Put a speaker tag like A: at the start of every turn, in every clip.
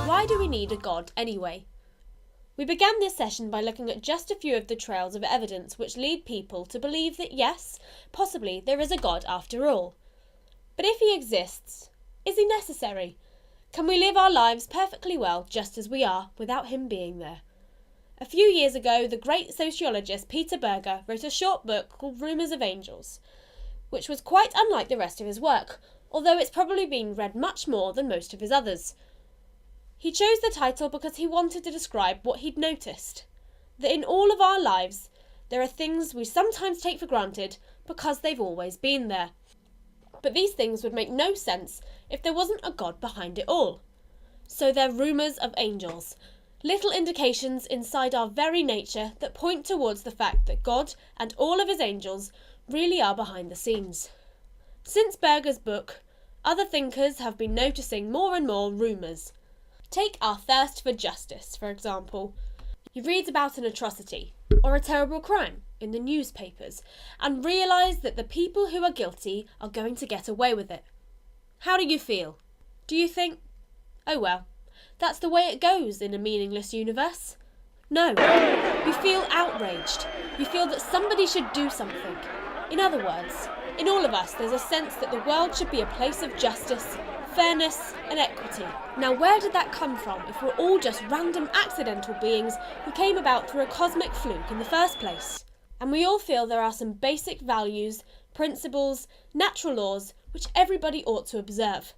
A: Why do we need a God anyway? We began this session by looking at just a few of the trails of evidence which lead people to believe that yes, possibly there is a God after all. But if he exists, is he necessary? Can we live our lives perfectly well just as we are without him being there? A few years ago, the great sociologist Peter Berger wrote a short book called Rumours of Angels, which was quite unlike the rest of his work, although it's probably been read much more than most of his others. He chose the title because he wanted to describe what he'd noticed, that in all of our lives there are things we sometimes take for granted because they've always been there. But these things would make no sense if there wasn't a God behind it all. So they're rumours of angels, little indications inside our very nature that point towards the fact that God and all of his angels really are behind the scenes. Since Berger's book, other thinkers have been noticing more and more rumours. Take our thirst for justice, for example. You read about an atrocity or a terrible crime in the newspapers and realise that the people who are guilty are going to get away with it. How do you feel? Do you think, oh well, that's the way it goes in a meaningless universe? No, you feel outraged. You feel that somebody should do something. In other words, in all of us there's a sense that the world should be a place of justice, fairness and equity. Now where did that come from if we're all just random accidental beings who came about through a cosmic fluke in the first place? And we all feel there are some basic values, principles, natural laws which everybody ought to observe.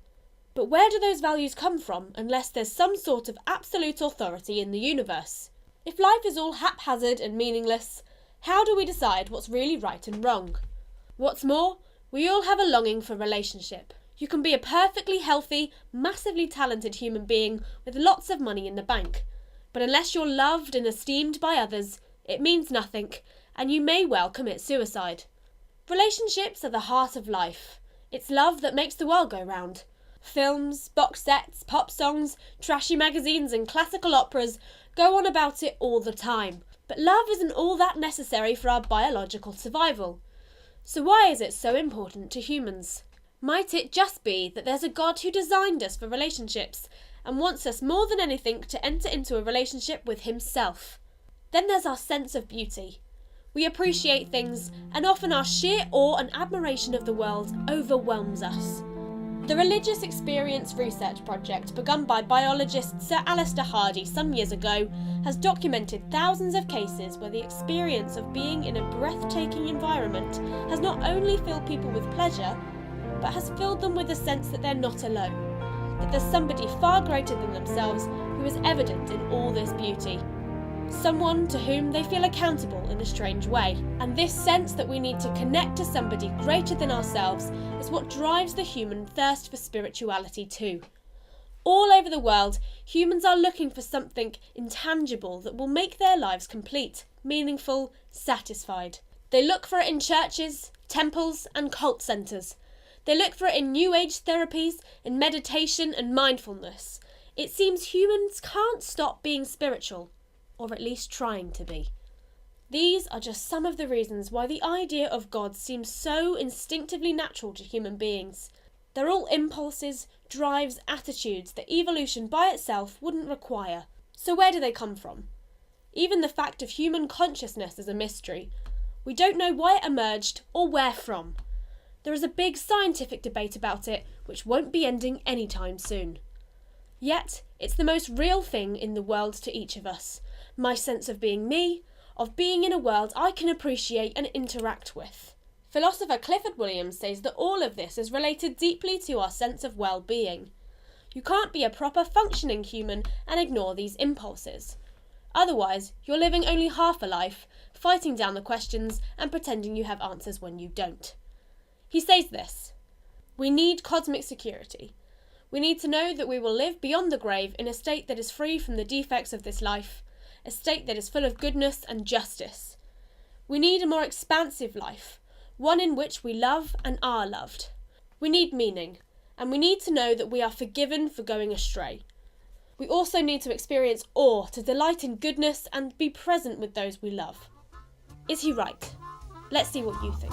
A: But where do those values come from unless there's some sort of absolute authority in the universe? If life is all haphazard and meaningless, how do we decide what's really right and wrong? What's more, we all have a longing for relationship. You can be a perfectly healthy, massively talented human being with lots of money in the bank. But unless you're loved and esteemed by others, it means nothing, and you may well commit suicide. Relationships are the heart of life. It's love that makes the world go round. Films, box sets, pop songs, trashy magazines and classical operas go on about it all the time. But love isn't all that necessary for our biological survival. So why is it so important to humans? Might it just be that there's a God who designed us for relationships and wants us more than anything to enter into a relationship with himself? Then there's our sense of beauty. We appreciate things, and often our sheer awe and admiration of the world overwhelms us. The Religious Experience Research Project, begun by biologist Sir Alister Hardy some years ago, has documented thousands of cases where the experience of being in a breathtaking environment has not only filled people with pleasure, but has filled them with a sense that they're not alone, that there's somebody far greater than themselves who is evident in all this beauty. Someone to whom they feel accountable in a strange way. And this sense that we need to connect to somebody greater than ourselves is what drives the human thirst for spirituality too. All over the world, humans are looking for something intangible that will make their lives complete, meaningful, satisfied. They look for it in churches, temples and cult centres. They look for it in New Age therapies, in meditation and mindfulness. It seems humans can't stop being spiritual, or at least trying to be. These are just some of the reasons why the idea of God seems so instinctively natural to human beings. They're all impulses, drives, attitudes that evolution by itself wouldn't require. So where do they come from? Even the fact of human consciousness is a mystery. We don't know why it emerged or where from. There is a big scientific debate about it, which won't be ending anytime soon. Yet, it's the most real thing in the world to each of us. My sense of being me, of being in a world I can appreciate and interact with. Philosopher Clifford Williams says that all of this is related deeply to our sense of well-being. You can't be a proper functioning human and ignore these impulses. Otherwise, you're living only half a life, fighting down the questions and pretending you have answers when you don't. He says this: we need cosmic security. We need to know that we will live beyond the grave in a state that is free from the defects of this life, a state that is full of goodness and justice. We need a more expansive life, one in which we love and are loved. We need meaning, and we need to know that we are forgiven for going astray. We also need to experience awe, to delight in goodness and be present with those we love. Is he right? Let's see what you think.